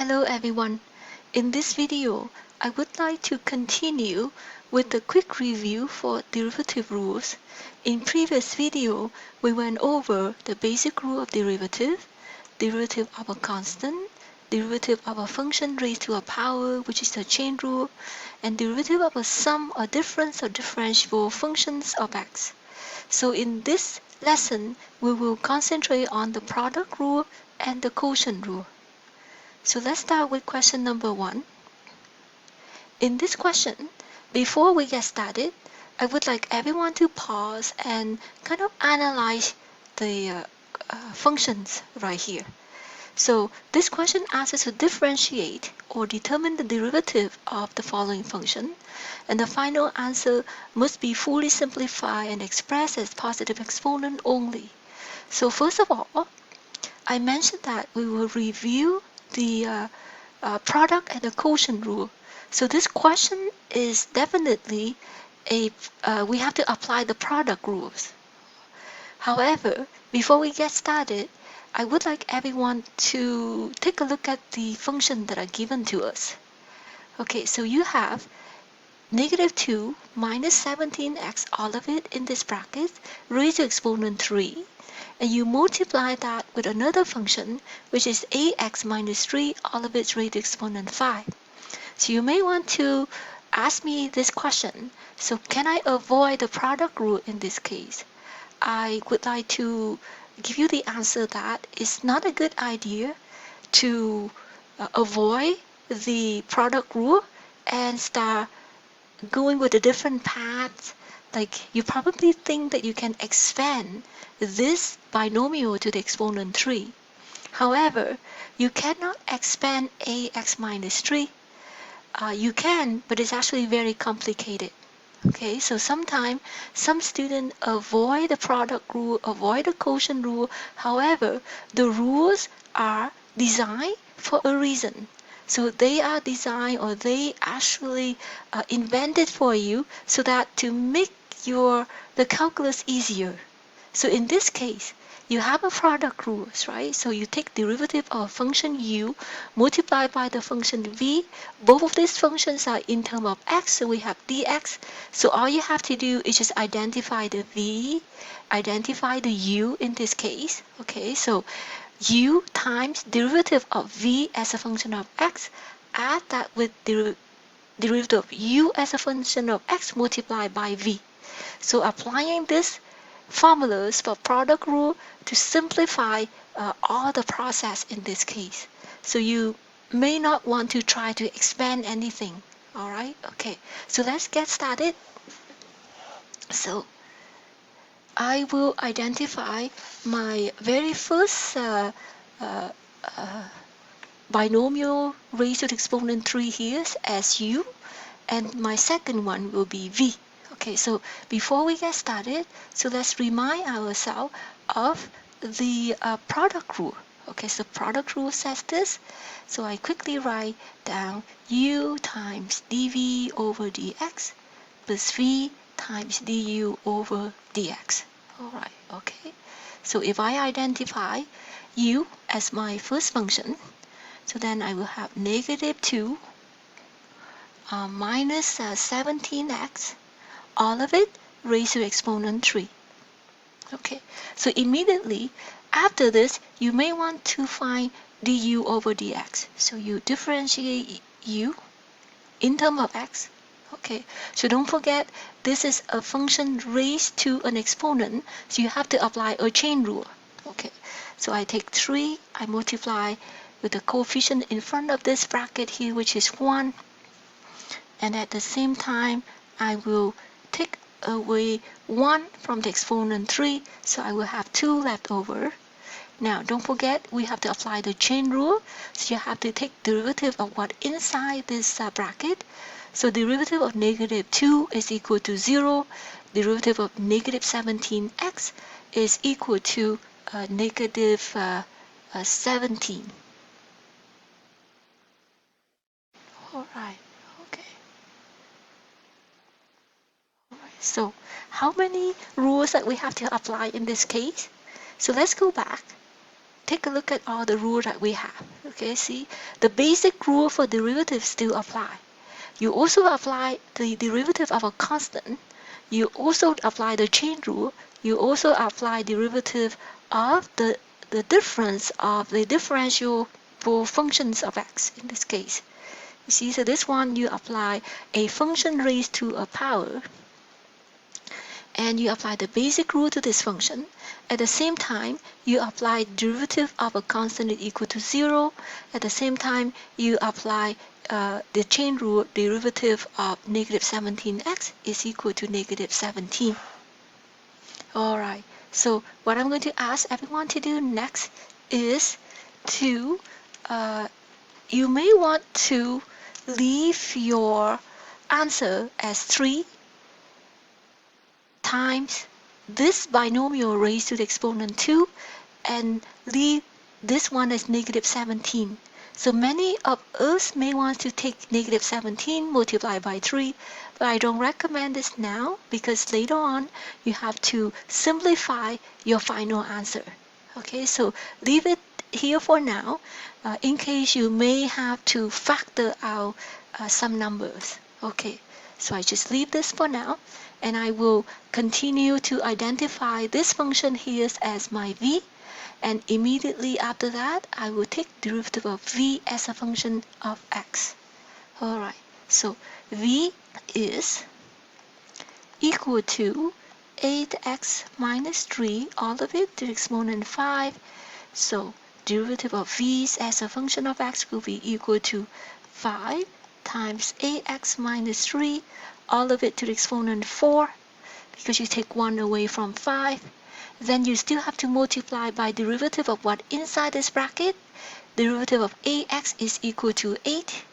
Hello everyone. In this video, I would like to continue with a quick review for derivative rules. In previous video, we went over the basic rule of derivative of a constant, derivative of a function raised to a power, which is the chain rule, and derivative of a sum or difference or differentiable functions of x. So in this lesson, we will concentrate on the product rule and the quotient rule. So let's start with question number 1. In this question, before we get started, I would like everyone to pause and kind of analyze the functions right here. So this question asks us to differentiate or determine the derivative of the following function, and the final answer must be fully simplified and expressed as positive exponent only. So first of all, I mentioned that we will review the product and the quotient rule. So this question is definitely we have to apply the product rules. However, before we get started, I would like everyone to take a look at the function that are given to us. Okay, so you have -2 minus 17x, all of it in this bracket, raised to exponent 3. And you multiply that with another function, which is ax minus 3, all of it raised to exponent 5. So you may want to ask me this question. So can I avoid the product rule in this case? I would like to give you the answer that it's not a good idea to avoid the product rule and start going with a different path. Like you probably think that you can expand this binomial to the exponent 3. However, you cannot expand ax minus 3. You can, but it's actually very complicated. Okay, so sometimes some students avoid the product rule, avoid the quotient rule. However, the rules are designed for a reason. So they are designed, or they actually invented for you so that to make the calculus easier. So in this case, you have a product rules, right? So you take derivative of function u multiplied by the function v. Both of these functions are in terms of x, so we have dx. So all you have to do is just identify the v, identify the u in this case. Okay, so u times derivative of v as a function of x, add that with derivative of u as a function of x multiplied by v. So applying this formulas for product rule to simplify all the process in this case. So you may not want to try to expand anything. Alright, okay, so let's get started. So I will identify my very first binomial raised to the exponent 3 here as u, and my second one will be v. Okay, so before we get started, so let's remind ourselves of the product rule. Okay, so product rule says this. So I quickly write down u times dv over dx plus v times du over dx. Alright, okay. So if I identify u as my first function, so then I will have -2 minus 17x, all of it raised to exponent 3. Okay, so immediately after this, you may want to find du over dx. So you differentiate u in terms of x. Okay, so don't forget this is a function raised to an exponent, so you have to apply a chain rule. Okay, so I take 3, I multiply with the coefficient in front of this bracket here, which is 1. And at the same time, I will take away 1 from the exponent 3, so I will have 2 left over. Now, don't forget, we have to apply the chain rule, so you have to take derivative of what inside this bracket. So derivative of -2 is equal to 0. Derivative of -17x is equal to -17. Alright, okay. So how many rules that we have to apply in this case? So let's go back. Take a look at all the rules that we have. Okay, see, the basic rule for derivatives still apply. You also apply the derivative of a constant. You also apply the chain rule. You also apply derivative of the difference of the differentiable functions of x in this case. You see, so this one you apply a function raised to a power, and you apply the basic rule to this function. At the same time, you apply derivative of a constant is equal to 0. At the same time, you apply the chain rule derivative of negative 17x is equal to negative 17. Alright, so what I'm going to ask everyone to do next is to, you may want to leave your answer as 3 times this binomial raised to the exponent 2 and leave this one as negative 17. So many of us may want to take negative 17 multiplied by 3, but I don't recommend this now because later on you have to simplify your final answer. Okay, so leave it here for now in case you may have to factor out some numbers. Okay, so I just leave this for now, and I will continue to identify this function here as my v, and immediately after that I will take derivative of v as a function of x. Alright, so v is equal to 8x minus 3, all of it to the exponent 5. So derivative of v as a function of x will be equal to 5 times 8x minus 3, all of it to the exponent 4, because you take 1 away from 5. Then you still have to multiply by derivative of what inside this bracket. Derivative of ax is equal to 8,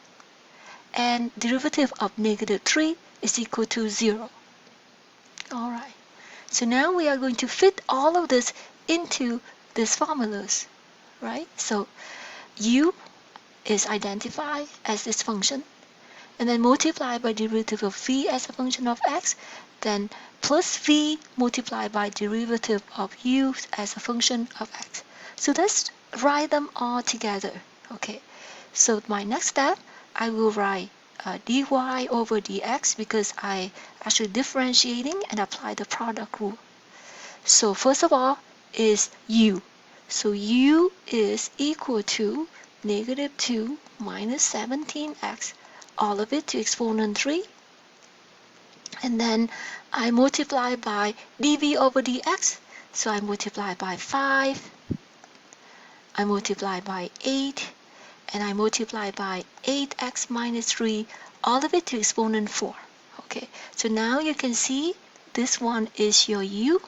and derivative of negative 3 is equal to 0. Alright, so now we are going to fit all of this into these formulas, right? So u is identified as this function, and then multiply by derivative of v as a function of x, then plus v multiplied by derivative of u as a function of x. So let's write them all together. Okay, so my next step, I will write dy over dx because I actually differentiating and apply the product rule. So first of all is u. So u is equal to negative 2 minus 17x, all of it to exponent 3. And then I multiply by dv over dx. So I multiply by 5, I multiply by 8, and I multiply by 8x minus 3, all of it to exponent 4. Okay, so now you can see this one is your u,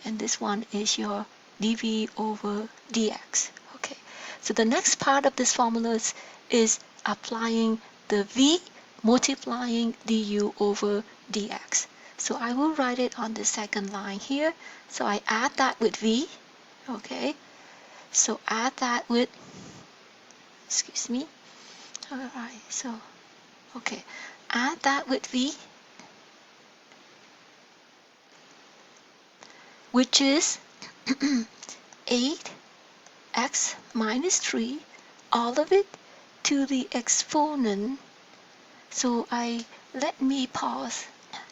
and this one is your dv over dx. Okay, so the next part of this formula is applying the v multiplying du over dx. So I will write it on the second line here. So I add that with v. Okay, so add that with, excuse me. Alright, so okay, add that with v, which is 8x minus 3, all of it to the exponent. So let me pause,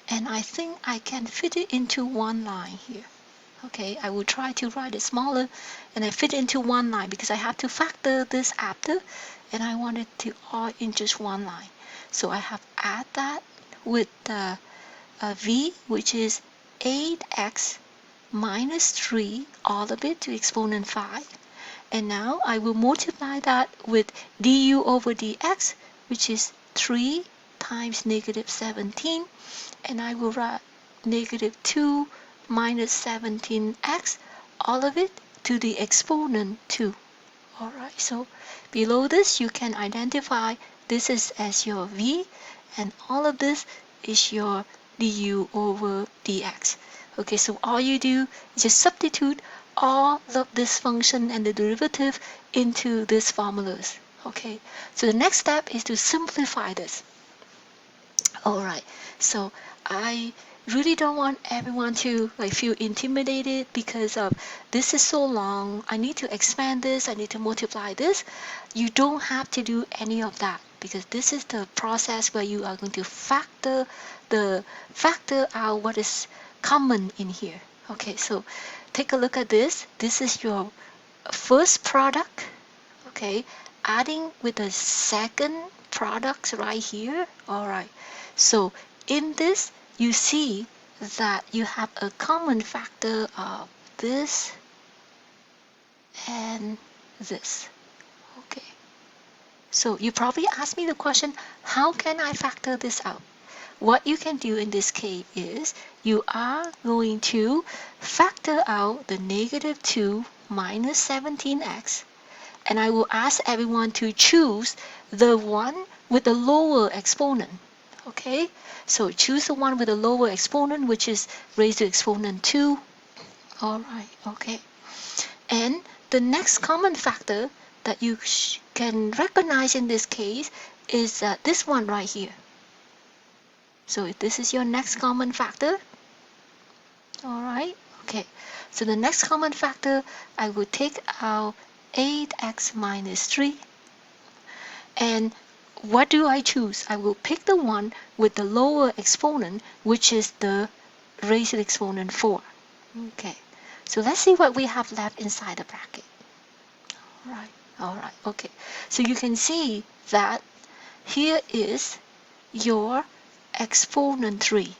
and I think I can fit it into one line here. Okay, I will try to write it smaller, and I fit it into one line because I have to factor this after, and I want it to all in just one line. So I have add that with the v, which is 8x minus 3, all of it to exponent 5. And now I will multiply that with du over dx, which is 3 times negative 17, and I will write negative 2 minus 17x, all of it to the exponent 2. Alright, so below this you can identify this is as your v, and all of this is your du over dx. Okay, so all you do is just substitute all of this function and the derivative into these formulas. Okay, so the next step is to simplify this. Alright, so I really don't want everyone to feel intimidated because of this is so long. I need to expand this. I need to multiply this. You don't have to do any of that because this is the process where you are going to factor out what is common in here. Okay, so take a look at this. This is your first product. Okay, adding with the second product right here. All right, so in this you see that you have a common factor of this and this. Okay, so you probably ask me the question, how can I factor this out? What you can do in this case is you are going to factor out the negative 2 minus 17x, and I will ask everyone to choose the one with the lower exponent. Okay, so choose the one with the lower exponent, which is raised to exponent 2. All right, okay. And the next common factor that you can recognize in this case is this one right here. So if this is your next common factor. All right, okay. So the next common factor, I will take out 8x minus 3. And what do I choose? I will pick the one with the lower exponent, which is the raised to the exponent 4. Okay, so let's see what we have left inside the bracket. All right, okay. So you can see that here is your exponent 3.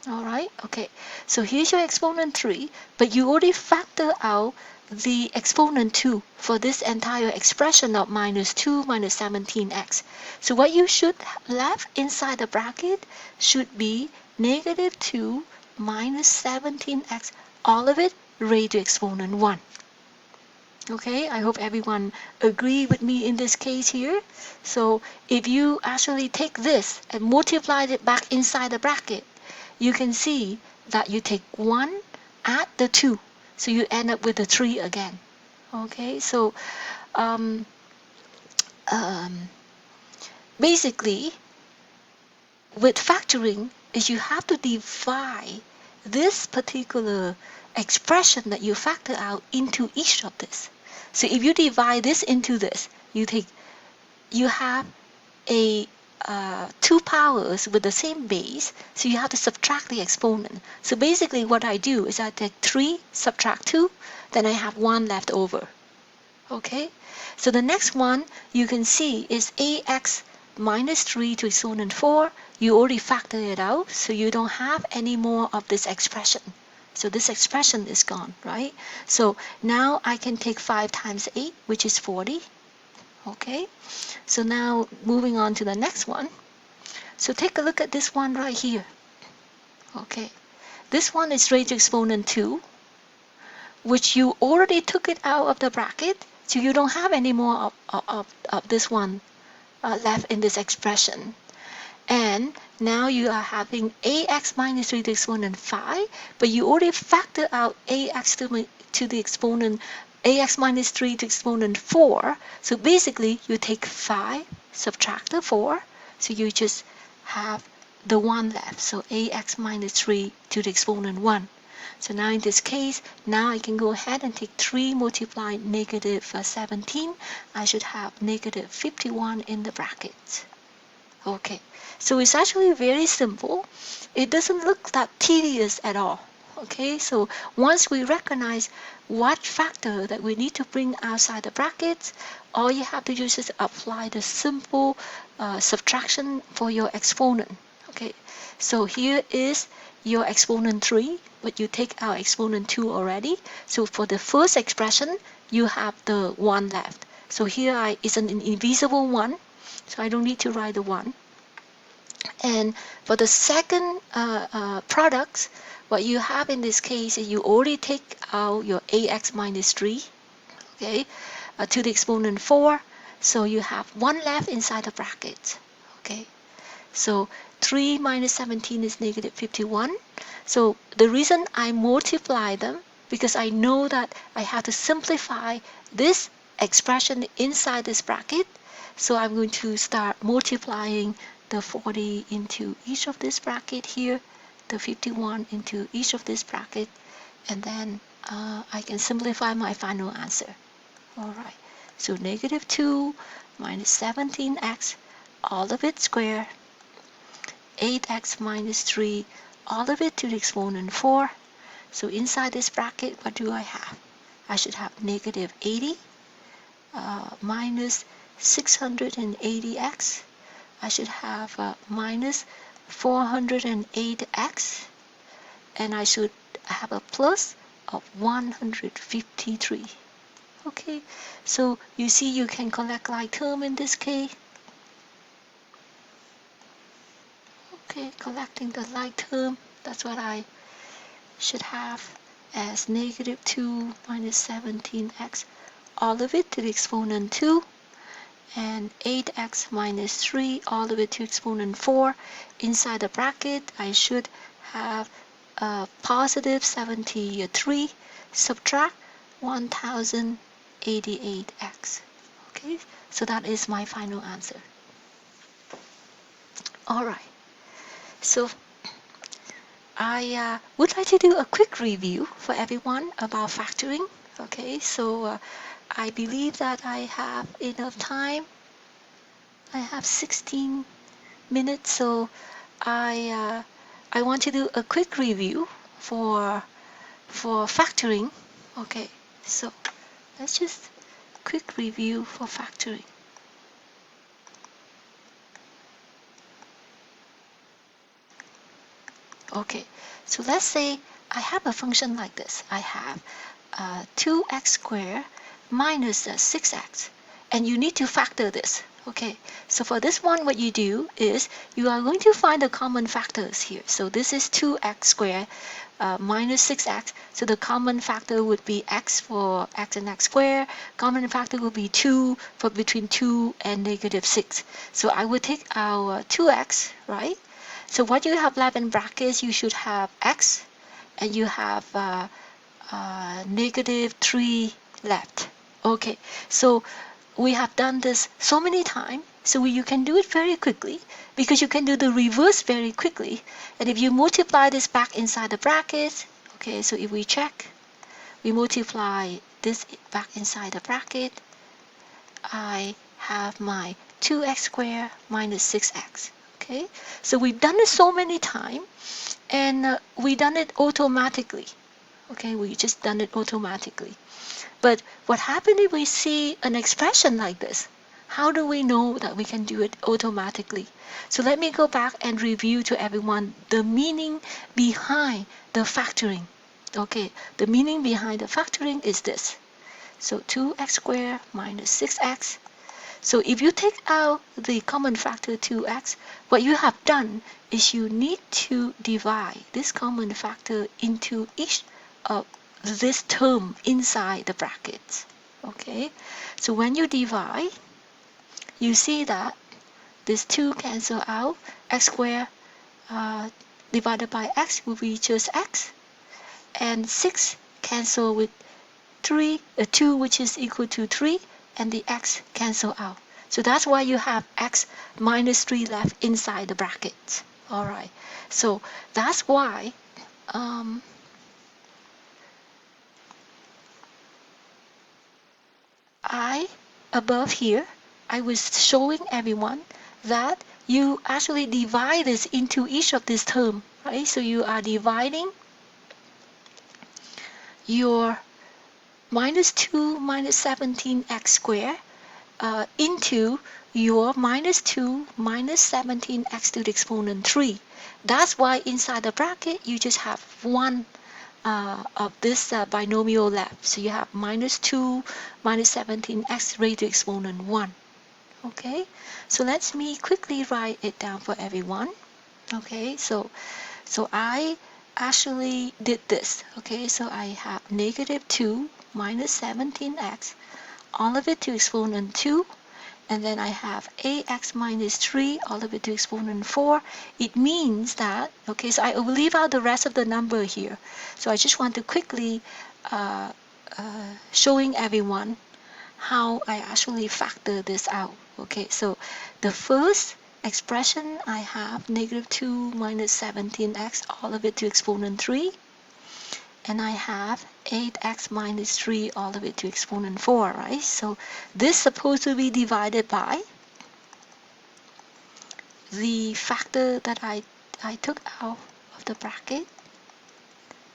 All right, okay. So here's your exponent 3, but you already factor out the exponent 2 for this entire expression of minus 2 minus 17x. So what you should left inside the bracket should be negative 2 minus 17x, all of it raised to exponent 1. Okay, I hope everyone agree with me in this case here. So if you actually take this and multiply it back inside the bracket, you can see that you take 1, add the 2, so you end up with the 3 again. Okay, so um, basically with factoring is you have to divide this particular expression that you factor out into each of this. So if you divide this into this, you have a 2 powers with the same base, so you have to subtract the exponent. So basically what I do is I take 3, subtract 2, then I have 1 left over. Okay, so the next one you can see is ax minus 3 to exponent 4. You already factored it out, so you don't have any more of this expression. So this expression is gone, right? So now I can take 5 times 8, which is 40. Okay, so now moving on to the next one. So take a look at this one right here. Okay, this one is raised to exponent 2, which you already took it out of the bracket, so you don't have any more of this one left in this expression. And now you are having ax minus 3 to the exponent 5, but you already factor out ax to the exponent ax minus 3 to the exponent 4. So basically you take 5, subtract the 4, so you just have the 1 left. So ax minus 3 to the exponent 1. So now in this case, now I can go ahead and take 3 multiplied negative 17. I should have negative 51 in the bracket. Okay, so it's actually very simple. It doesn't look that tedious at all. Okay, so once we recognize what factor that we need to bring outside the brackets, all you have to do is apply the simple subtraction for your exponent. Okay, so here is your exponent 3, but you take out exponent 2 already. So for the first expression, you have the 1 left. So here is an invisible 1, so I don't need to write the 1. And for the second products, what you have in this case is you already take out your ax minus 3, okay, to the exponent 4. So you have 1 left inside the bracket. Okay, so 3 minus 17 is negative 51. So the reason I multiply them, because I know that I have to simplify this expression inside this bracket. So I'm going to start multiplying the 40 into each of this bracket here. the 51 into each of this bracket, and then I can simplify my final answer. Alright, so negative 2 minus 17x, all of it squared, 8x minus 3, all of it to the exponent 4. So inside this bracket, what do I have? I should have negative 80 minus 680x. I should have minus 408x, and I should have a plus of 153. Okay, so you see you can collect like term in this case. Okay, collecting the like term, that's what I should have as negative 2 minus 17x, all of it to the exponent 2, and 8x minus 3, all of it to exponent 4. Inside the bracket, I should have positive 73, subtract 1088x. Okay, so that is my final answer. Alright, so I would like to do a quick review for everyone about factoring. Okay, so I believe that I have enough time. I have 16 minutes, so I want to do a quick review for factoring. Okay, so let's just quick review for factoring. Okay, so let's say I have a function like this. I have 2x squared minus 6x, and you need to factor this. Okay, so for this one, what you do is you are going to find the common factors here. So this is 2x squared minus 6x. So the common factor would be x for x and x squared. Common factor would be 2 for between 2 and negative 6. So I would take our 2x, right? So what you have left in brackets, you should have x, and you have negative 3 left. Okay, so we have done this so many times, so you can do it very quickly, because you can do the reverse very quickly. And if you multiply this back inside the brackets, okay, so if we check, we multiply this back inside the bracket, I have my 2x squared minus 6x. Okay, so we've done it so many times, and we done it automatically. Okay, we just done it automatically. But what happens if we see an expression like this? How do we know that we can do it automatically? So let me go back and review to everyone the meaning behind the factoring. Okay, the meaning behind the factoring is this. So 2x squared minus 6x. So if you take out the common factor 2x, what you have done is you need to divide this common factor into each of this term inside the brackets. Okay, so when you divide, you see that this 2 cancel out, x squared divided by x will be just x, and 6 cancel with 2, which is equal to 3, and the x cancel out. So that's why you have x minus 3 left inside the brackets. Alright, so that's why above here, I was showing everyone that you actually divide this into each of these terms, right? So you are dividing your minus 2 minus 17x squared into your minus 2 minus 17x to the exponent 3. That's why inside the bracket you just have one of this binomial left. So you have minus 2 minus 17x raised to exponent 1. Okay, so let me quickly write it down for everyone. Okay, so I actually did this. Okay, so I have negative 2 minus 17x, all of it to exponent 2, and then I have ax minus 3, all of it to exponent 4. It means that, okay, so I will leave out the rest of the number here. So I just want to quickly showing everyone how I actually factor this out. Okay, so the first expression, I have negative 2 minus 17x, all of it to exponent 3. And I have 8x minus 3, all of it to exponent 4, right? So this is supposed to be divided by the factor that I took out of the bracket.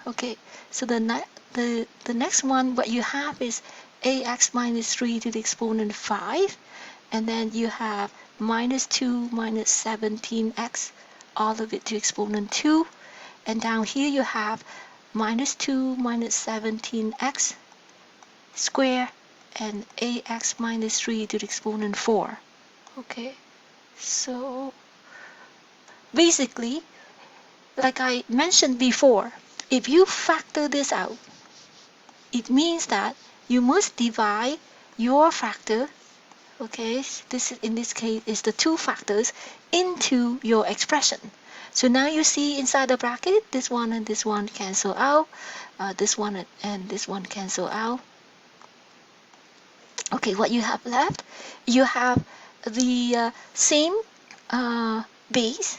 Okay, so the next one, what you have is ax minus 3 to the exponent 5, and then you have minus 2 minus 17x, all of it to exponent 2, and down here you have minus 2 minus 17x square and ax minus 3 to the exponent 4. Okay, so basically, like I mentioned before, if you factor this out, it means that you must divide your factor, okay, this in this case is the two factors, into your expression. So now you see inside the bracket, this one and this one cancel out, this one and this one cancel out. Okay, what you have left, you have the same base,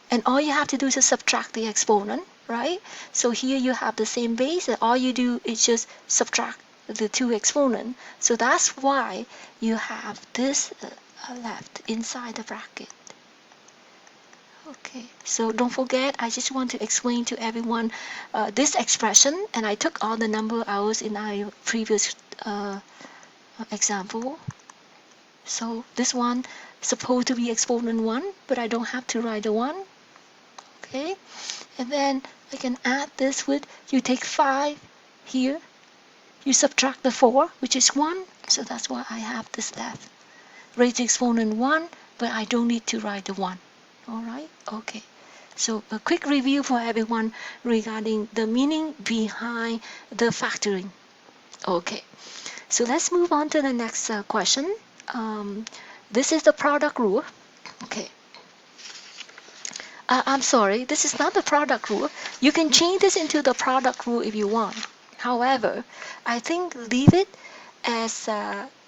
and all you have to do is subtract the exponent, right? So here you have the same base, and all you do is just subtract the two exponent. So that's why you have this left inside the bracket. Okay, so don't forget, I just want to explain to everyone this expression, and I took all the number out in our previous example. So this one supposed to be exponent 1, but I don't have to write the 1. Okay, and then I can add this with, you take 5 here, you subtract the 4, which is 1, so that's why I have this left. Raise the exponent 1, but I don't need to write the 1. Alright, okay. So a quick review for everyone regarding the meaning behind the factoring. Okay, so let's move on to the next question. This is the product rule. Okay. I'm sorry, this is not the product rule. You can change this into the product rule if you want. However, I think leave it as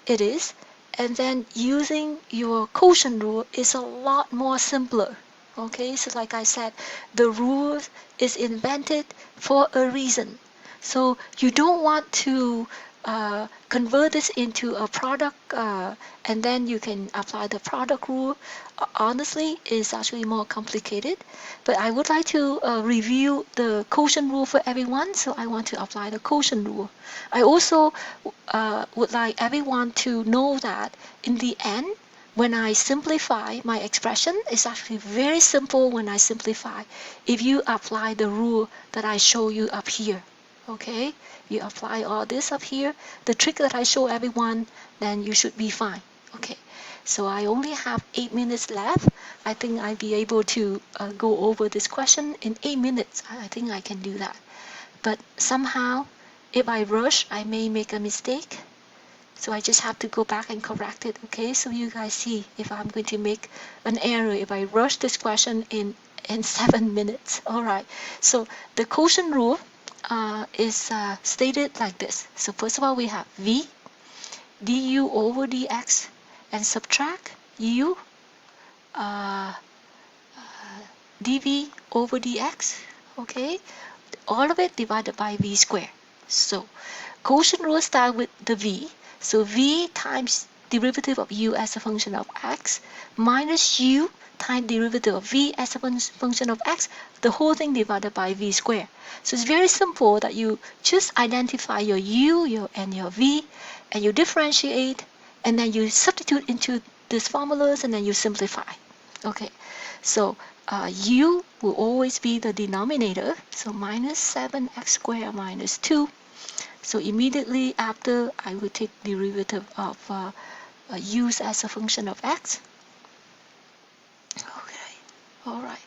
it is, and then using your quotient rule is a lot more simpler. Okay, so like I said, the rule is invented for a reason. So you don't want to convert this into a product and then you can apply the product rule. Honestly, it's actually more complicated, but I would like to review the quotient rule for everyone, so I want to apply the quotient rule. I also would like everyone to know that in the end, when I simplify my expression, it's actually very simple when I simplify if you apply the rule that I show you up here. Okay, you apply all this up here, the trick that I show everyone, then you should be fine. Okay, so I only have 8 minutes left. I think I'll be able to go over this question in 8 minutes. I think I can do that. But somehow, if I rush, I may make a mistake. So I just have to go back and correct it, okay? So you guys see if I'm going to make an error if I rush this question in 7 minutes. All right, so the quotient rule is stated like this. So first of all, we have v du over dx and subtract u dv over dx, okay? All of it divided by v squared. So quotient rule start with the v. So v times derivative of u as a function of x minus u times derivative of v as a function of x, the whole thing divided by v squared. So it's very simple that you just identify your u and your v, and you differentiate, and then you substitute into these formulas, and then you simplify. Okay, so u will always be the denominator, so minus 7x squared minus 2. So immediately after, I will take derivative of u as a function of x. Okay, all right.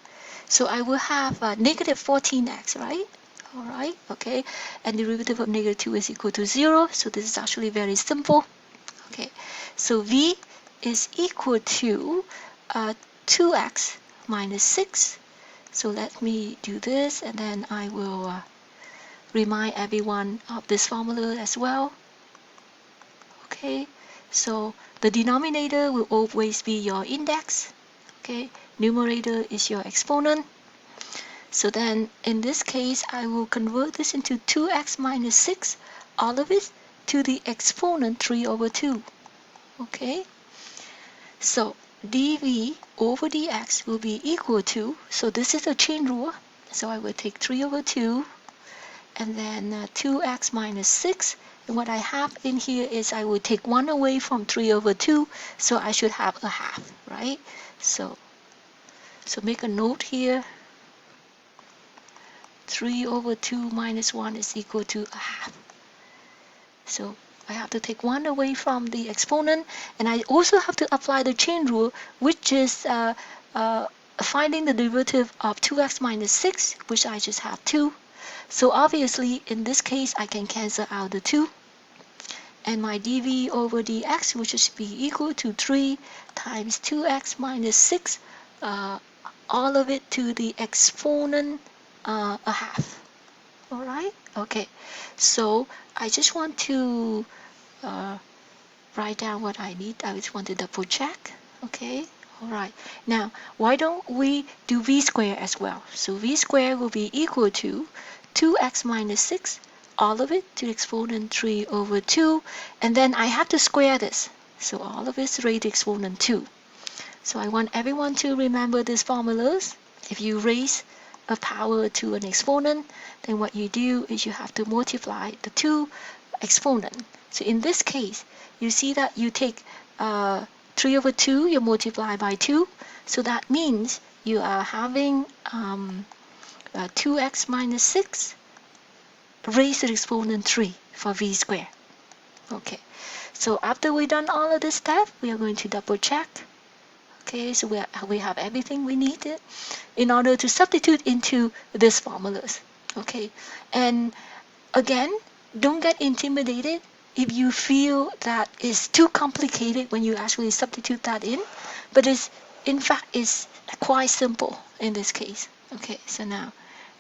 So I will have negative 14x, right? All right, okay. And derivative of negative 2 is equal to 0. So this is actually very simple. Okay, so v is equal to 2x minus 6. So let me do this, and then I will remind everyone of this formula as well. Okay, so the denominator will always be your index. Okay, numerator is your exponent. So then in this case, I will convert this into 2x minus 6, all of it, to the exponent 3 over 2. Okay, so dv over dx will be equal to, so this is a chain rule, so I will take 3 over 2 and then 2x minus 6. And what I have in here is I will take 1 away from 3 over 2, so I should have a half, right? So make a note here. 3 over 2 minus 1 is equal to a half. So I have to take 1 away from the exponent, and I also have to apply the chain rule, which is finding the derivative of 2x minus 6, which I just have 2. So obviously, in this case, I can cancel out the 2. And my dv over dx, which should be equal to 3 times 2x minus 6, all of it to the exponent a half. All right? Okay. So I just want to write down what I need. I just want to double check. Okay. All right. Now, why don't we do v squared as well? So v squared will be equal to 2x minus 6, all of it to the exponent 3 over 2. And then I have to square this. So all of it's raised to exponent 2. So I want everyone to remember these formulas. If you raise a power to an exponent, then what you do is you have to multiply the two exponent. So in this case, you see that you take 3 over 2, you multiply by 2. So that means you are having 2x minus 6 raised to the exponent 3 for v squared. Okay, so after we've done all of this step, we are going to double check. Okay, so we have everything we needed in order to substitute into these formulas. Okay, and again, don't get intimidated if you feel that it's too complicated when you actually substitute that in, but in fact it's quite simple in this case. Okay, so now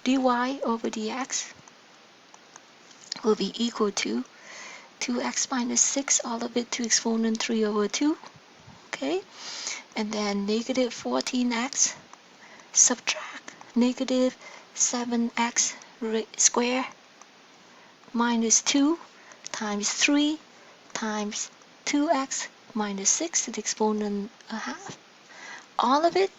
dy over dx will be equal to 2x minus 6, all of it to exponent 3 over 2. Okay, and then negative 14x subtract negative 7x squared minus 2 times 3 times 2x minus 6 to the exponent a half. All of it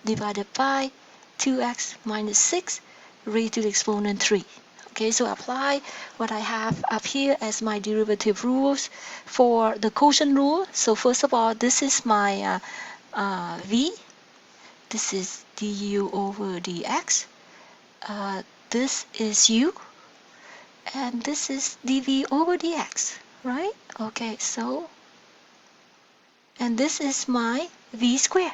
divided by 2x minus 6 raised to the exponent 3. Okay, so apply what I have up here as my derivative rules for the quotient rule. So first of all, this is my v. This is du over dx. This is u. And this is dv over dx, right? Okay, so, and this is my v squared.